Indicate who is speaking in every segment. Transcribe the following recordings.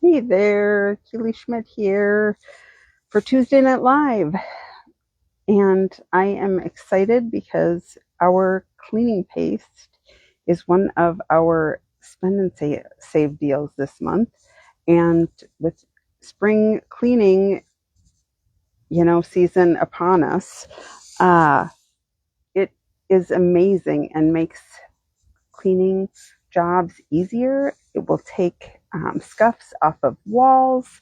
Speaker 1: Hey there, Keely Schmidt here for Tuesday Night Live. And I am excited because our cleaning paste is one of our spend and save deals this month. And with spring cleaning, season upon us, it is amazing and makes cleaning jobs easier. It will take scuffs off of walls,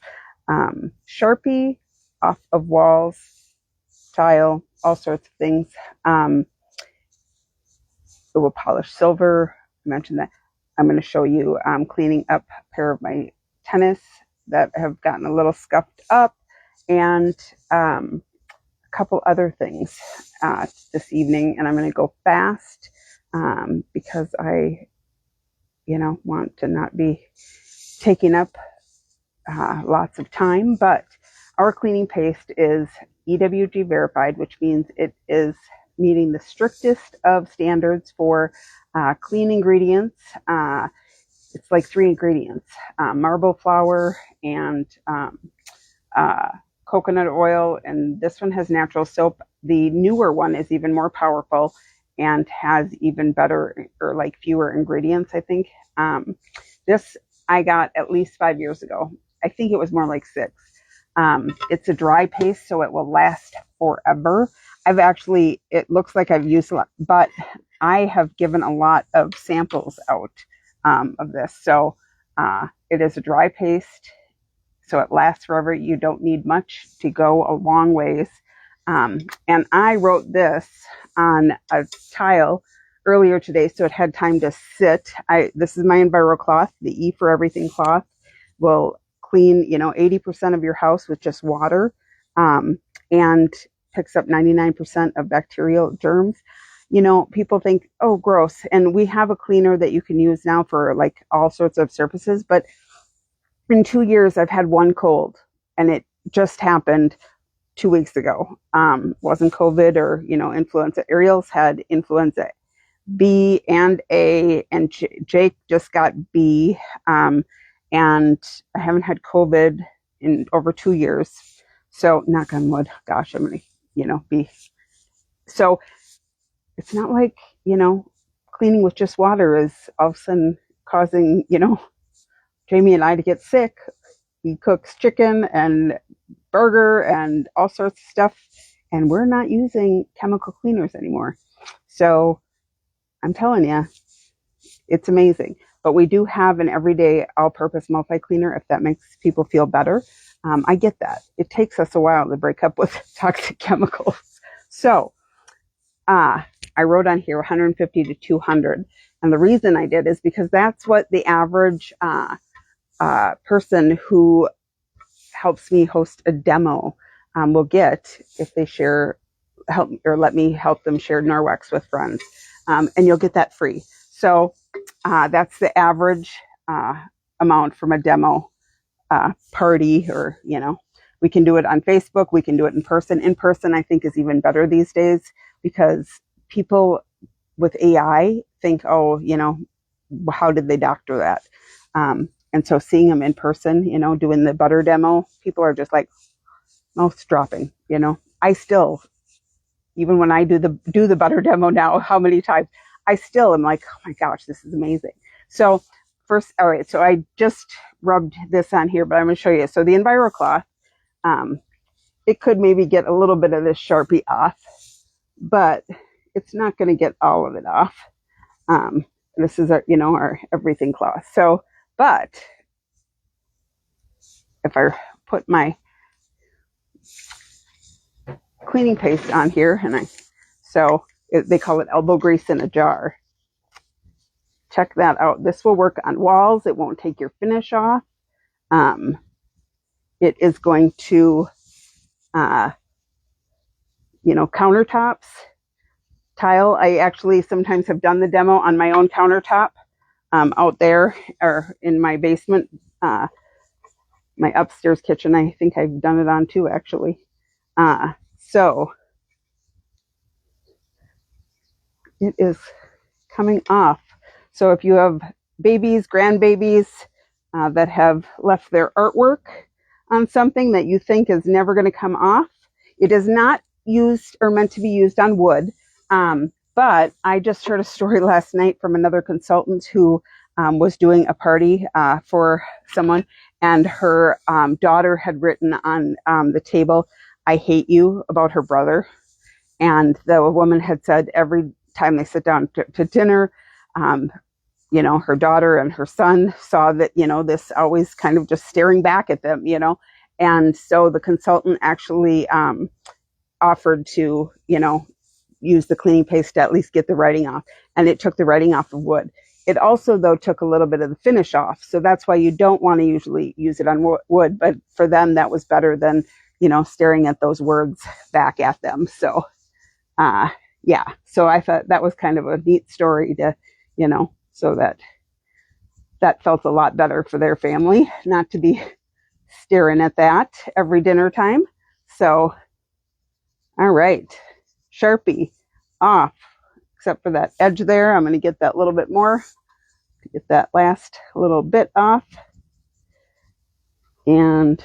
Speaker 1: Sharpie off of walls, tile, all sorts of things. It will polish silver. I mentioned that. I'm going to show you cleaning up a pair of my tennis that have gotten a little scuffed up, and a couple other things this evening. And I'm going to go fast because I want to not be taking up lots of time. But our cleaning paste is EWG verified, which means it is meeting the strictest of standards for clean ingredients. It's like 3 ingredients: marble flour and coconut oil, and this one has natural soap. The newer one is even more powerful and has even better, or like fewer ingredients, I think. This I got at least 5 years ago. I think it was more like 6. It's a dry paste, so it will last forever. It looks like I've used a lot, but I have given a lot of samples out of this. So it is a dry paste, so it lasts forever. You don't need much to go a long ways. And I wrote this on a tile earlier today, so it had time to sit. This is my EnviroCloth, the E for Everything cloth. Will clean 80% of your house with just water, and picks up 99% of bacterial germs. People think, oh, gross. And we have a cleaner that you can use now for like all sorts of surfaces. But in 2 years, I've had one cold, and it just happened 2 weeks ago. Wasn't COVID or influenza. Ariel's had influenza B and A, and Jake just got B. And I haven't had COVID in over 2 years. So knock on wood. Gosh, I'm going to, be. So it's not like, cleaning with just water is all of a sudden causing, Jamie and I to get sick. He cooks chicken and burger and all sorts of stuff, and we're not using chemical cleaners anymore. So I'm telling you, it's amazing. But we do have an everyday all-purpose multi-cleaner if that makes people feel better. I get that. It takes us a while to break up with toxic chemicals. So I wrote on here 150 to 200. And the reason I did is because that's what the average person who helps me host a demo will get if they let me help them share Norwex with friends. And you'll get that free. So that's the average amount from a demo party, or, we can do it on Facebook. We can do it in person. In person, I think, is even better these days, because people with AI think, oh, how did they doctor that? And so seeing them in person, doing the butter demo, people are just like mouth dropping. I still, even when I do the butter demo now, how many times I still am like, oh my gosh, this is amazing. So first, all right, so I just rubbed this on here, but I'm going to show you. So the EnviroCloth, it could maybe get a little bit of this Sharpie off, but it's not going to get all of it off. This is our everything cloth. So, but if I put my cleaning paste on here, they call it elbow grease in a jar. Check that out. This will work on walls. It won't take your finish off. It is going to, countertops, tile. I actually sometimes have done the demo on my own countertop out there, or in my basement, my upstairs kitchen. I think I've done it on too, actually. So it is coming off. So if you have babies, grandbabies, that have left their artwork on something that you think is never going to come off. It is not used or meant to be used on wood. But I just heard a story last night from another consultant who was doing a party for someone, and her daughter had written on the table, "I hate you," about her brother. And the woman had said every time they sit down to dinner, her daughter and her son saw that, this always kind of just staring back at them, And so the consultant actually offered to, use the cleaning paste to at least get the writing off. And it took the writing off of wood. It also, though, took a little bit of the finish off. So that's why you don't want to usually use it on wood. But for them, that was better than, staring at those words back at them. So, yeah. So I thought that was kind of a neat story to, so that felt a lot better for their family, not to be staring at that every dinner time. So, all right. Sharpie off, except for that edge there. I'm going to get that little bit more, get that last little bit off. And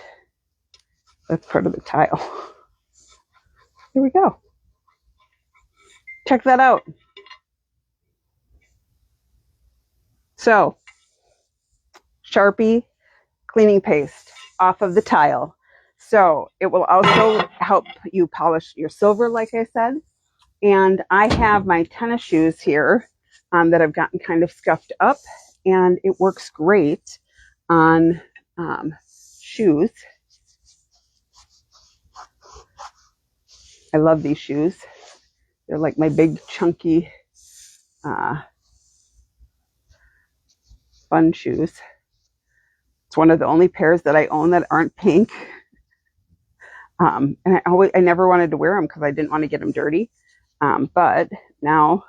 Speaker 1: that's part of the tile. Here we go. Check that out. So, Sharpie cleaning paste off of the tile. So it will also help you polish your silver, like I said. And I have my tennis shoes here that I've gotten kind of scuffed up, and it works great on shoes. I love these shoes. They're like my big, chunky, fun shoes. It's one of the only pairs that I own that aren't pink. And I never wanted to wear them because I didn't want to get them dirty. But now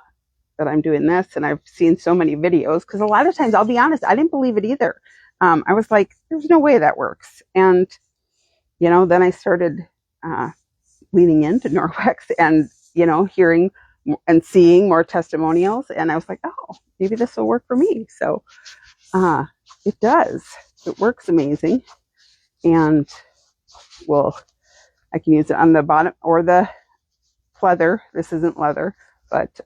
Speaker 1: that I'm doing this and I've seen so many videos, because a lot of times, I'll be honest, I didn't believe it either. I was like, there's no way that works. And, then I started leaning into Norwex and, hearing and seeing more testimonials. And I was like, oh, maybe this will work for me. So it does. It works amazing. And I can use it on the bottom or the pleather. This isn't leather, but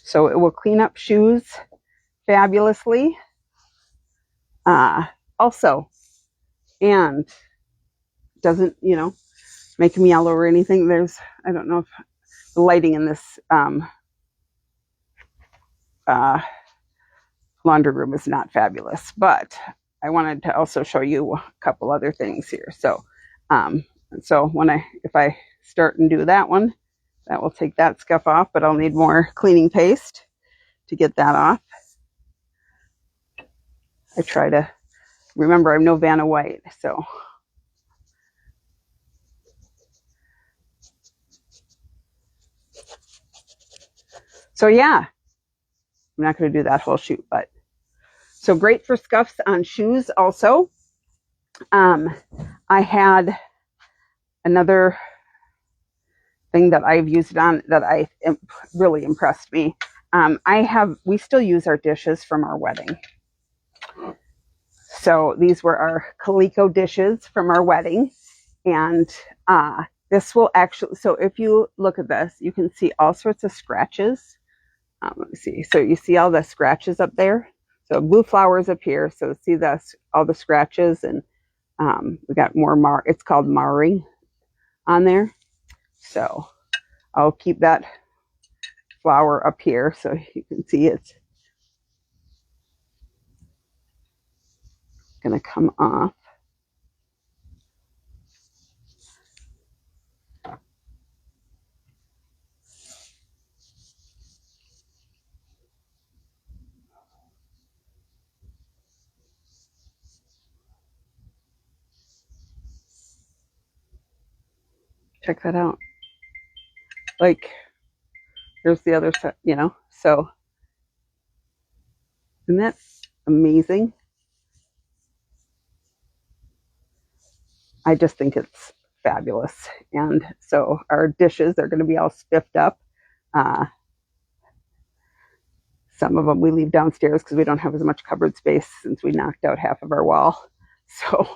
Speaker 1: so it will clean up shoes fabulously. Also, and doesn't, make them yellow or anything. I don't know if the lighting in this laundry room is not fabulous, but I wanted to also show you a couple other things here. So, if I start and do that one, that will take that scuff off, but I'll need more cleaning paste to get that off. I try to remember I'm no Vanna White, so. So yeah, I'm not going to do that whole shoot, but so great for scuffs on shoes also. I had another thing that I've used on that really impressed me. We still use our dishes from our wedding. So these were our Coleco dishes from our wedding. And this will actually, so if you look at this, you can see all sorts of scratches. Let me see. So you see all the scratches up there. So blue flowers up here. So see all the scratches, and we got more it's called marring on there. So I'll keep that flower up here so you can see it's going to come off. Check that out. Like, here's the other side, so isn't that amazing? I just think it's fabulous. And so our dishes are going to be all spiffed up. Some of them we leave downstairs because we don't have as much cupboard space since we knocked out half of our wall. So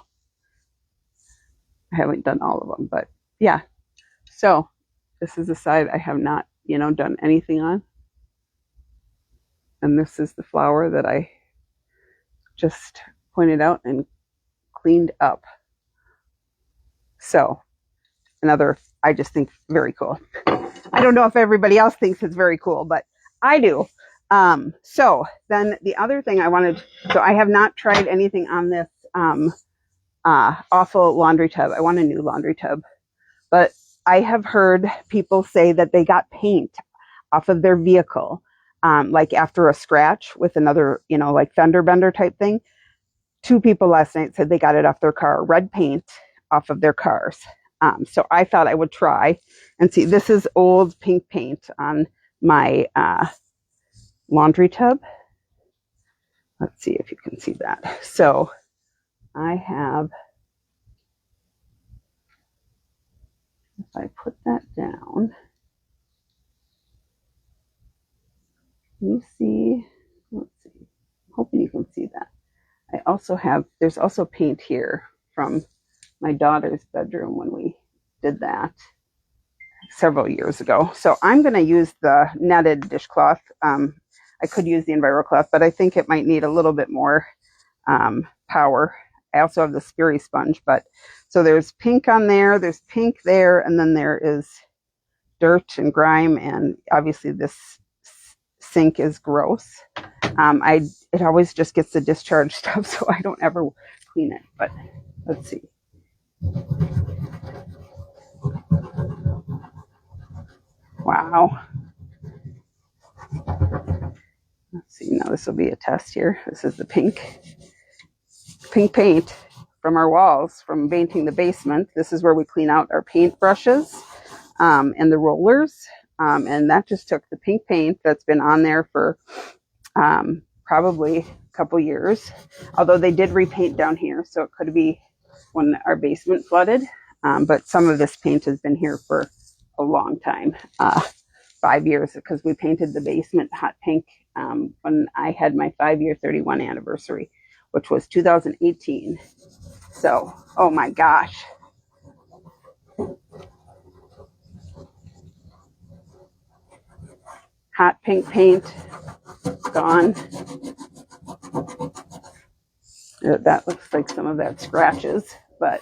Speaker 1: I haven't done all of them, but yeah. So this is the side I have not, done anything on. And this is the flower that I just pointed out and cleaned up. So another, I just think very cool. I don't know if everybody else thinks it's very cool, but I do. So then the other thing so I have not tried anything on this awful laundry tub. I want a new laundry tub, but I have heard people say that they got paint off of their vehicle, like after a scratch with another, like fender bender type thing. 2 people last night said they got it off their car, red paint off of their cars. So I thought I would try and see. This is old pink paint on my laundry tub. Let's see if you can see that. So I have, if I put that down, can you see? Let's see. I'm hoping you can see that. I also have, there's also paint here from my daughter's bedroom when we did that several years ago. So I'm going to use the netted dishcloth. I could use the EnviroCloth, but I think it might need a little bit more power. I also have the Sperry sponge, but so there's pink on there, there's pink there, and then there is dirt and grime, and obviously this sink is gross. It always just gets the discharge stuff, so I don't ever clean it, but let's see. Wow. Let's see, now this will be a test here. This is the pink paint from our walls from painting the basement. This is where we clean out our paint brushes and the rollers. And that just took the pink paint that's been on there for probably a couple years. Although they did repaint down here, so it could be when our basement flooded. But some of this paint has been here for a long time, 5 years, because we painted the basement hot pink when I had my 5-year 31 anniversary, which was 2018. So, oh my gosh. Hot pink paint, gone. That looks like some of that scratches, but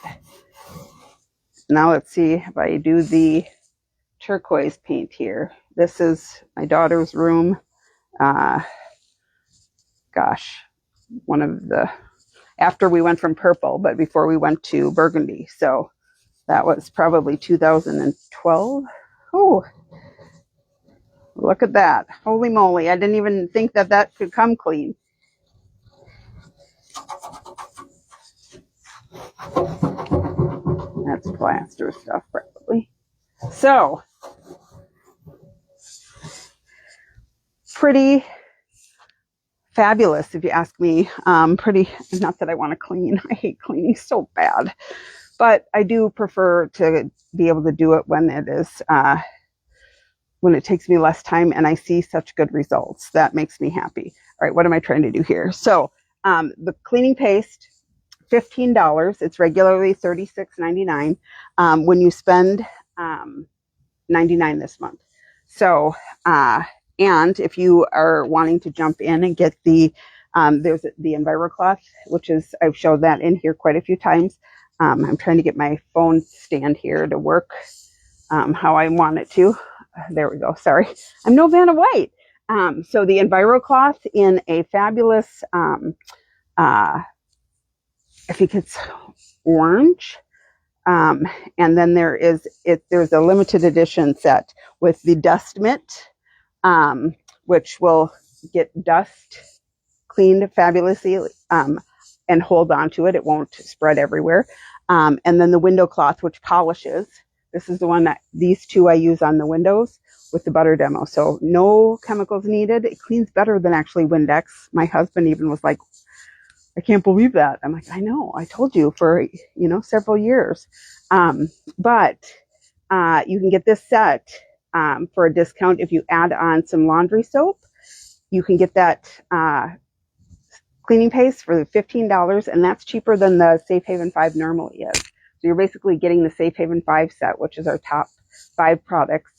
Speaker 1: now let's see if I do the turquoise paint here. This is my daughter's room. Gosh, one of the, after we went from purple, but before we went to burgundy. So that was probably 2012. Oh, look at that. Holy moly. I didn't even think that that could come clean. That's plaster stuff, probably. So, pretty fabulous, if you ask me. Pretty, not that I want to clean. I hate cleaning so bad. But I do prefer to be able to do it when it is, when it takes me less time and I see such good results. That makes me happy. All right, what am I trying to do here? So, the cleaning paste, $15. It's regularly $36.99 when you spend $99 this month. So, and if you are wanting to jump in and get the, there's the EnviroCloth, which is, I've showed that in here quite a few times. I'm trying to get my phone stand here to work how I want it to. There we go. Sorry. I'm no Vanna White. So the EnviroCloth in a fabulous, I think it's orange. And then there's a limited edition set with the dust mitt, which will get dust cleaned fabulously, and hold on to it. It won't spread everywhere. And then the window cloth, which polishes. This is the one that these two I use on the windows with the butter demo. So no chemicals needed. It cleans better than actually Windex. My husband even was like, I can't believe that. I'm like, I know, I told you for, several years. But you can get this set for a discount if you add on some laundry soap. you can get that cleaning paste for $15, and that's cheaper than the Safe Haven 5 normally is. So you're basically getting the Safe Haven 5 set, which is our top 5 products,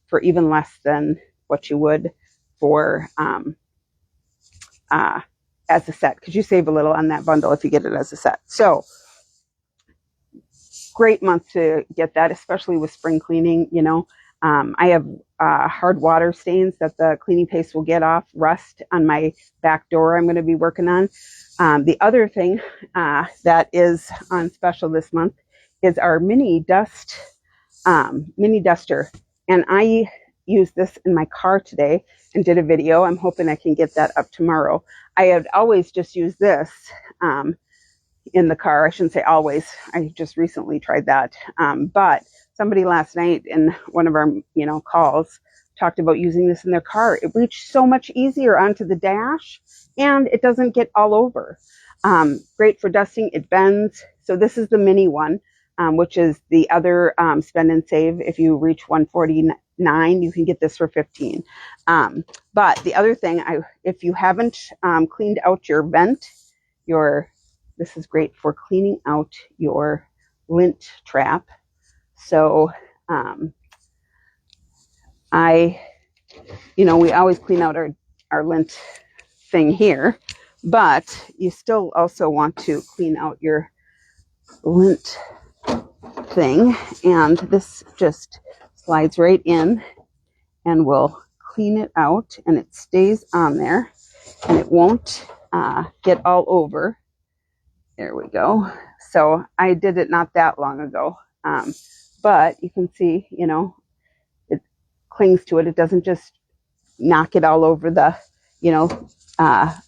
Speaker 1: for even less than what you would for as a set, because you save a little on that bundle if you get it as a set. So great month to get that, especially with spring cleaning. You know, I have hard water stains that the cleaning paste will get off, rust on my back door I'm going to be working on. The other thing that is on special this month is our mini duster. And I used this in my car today and did a video. I'm hoping I can get that up tomorrow. I had always just used this in the car. I shouldn't say always. I just recently tried that. But somebody last night in one of our, calls talked about using this in their car. It reached so much easier onto the dash, and it doesn't get all over. Great for dusting. It bends. So this is the mini one, which is the other spend and save. If you reach $149, you can get this for $15. But the other thing, if you haven't cleaned out your vent, this is great for cleaning out your lint trap. So we always clean out our lint thing here, but you still also want to clean out your lint thing, and this just slides right in and will clean it out, and it stays on there and it won't get all over. There we go. So I did it not that long ago, but you can see, it clings to it. It doesn't just knock it all over the,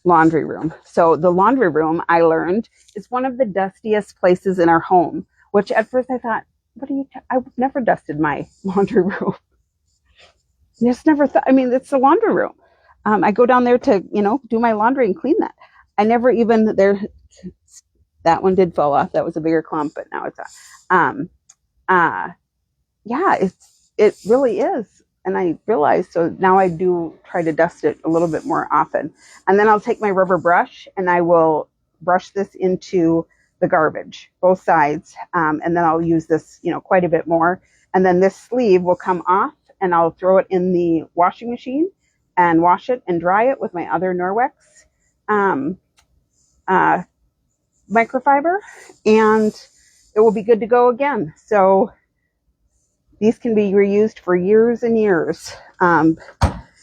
Speaker 1: laundry room. So the laundry room, I learned, is one of the dustiest places in our home, which at first I thought, I've never dusted my laundry room. Just never thought, it's the laundry room. I go down there to, do my laundry and clean that. I never even that one did fall off. That was a bigger clump, but now it's it really is. And I realized, so now I do try to dust it a little bit more often. And then I'll take my rubber brush and I will brush this into the garbage, both sides. And then I'll use this, quite a bit more. And then this sleeve will come off and I'll throw it in the washing machine and wash it and dry it with my other Norwex microfiber, and it will be good to go again. So these can be reused for years and years. And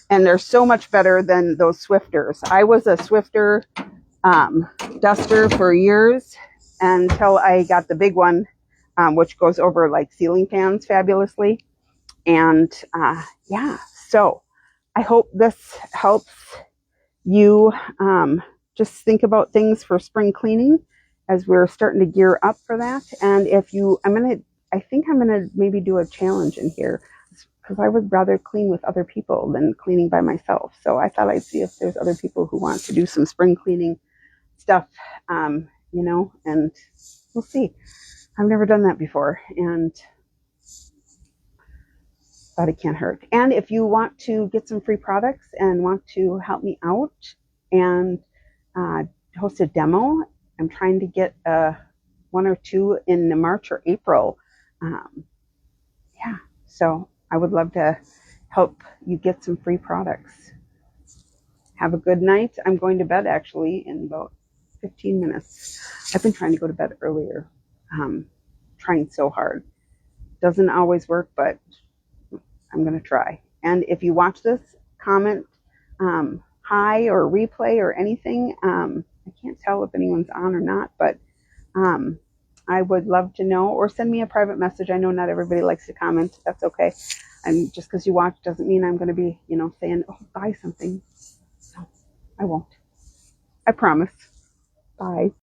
Speaker 1: they're so much better than those Swifters. I was a Swifter duster for years until I got the big one, which goes over like ceiling fans fabulously. And so I hope this helps you just think about things for spring cleaning as we're starting to gear up for that. And I think I'm gonna maybe do a challenge in here, because I would rather clean with other people than cleaning by myself. So I thought I'd see if there's other people who want to do some spring cleaning stuff, and we'll see. I've never done that before, and thought it can't hurt. And if you want to get some free products and want to help me out and host a demo, I'm trying to get one or two in March or April. So I would love to help you get some free products. Have a good night. I'm going to bed actually in about 15 minutes. I've been trying to go to bed earlier, trying so hard. Doesn't always work, but I'm going to try. And if you watch this, comment hi or replay or anything. I can't tell if anyone's on or not, but I would love to know, or send me a private message. I know not everybody likes to comment. That's okay. And just because you watch doesn't mean I'm going to be, saying, oh, buy something. No, I won't. I promise. Bye.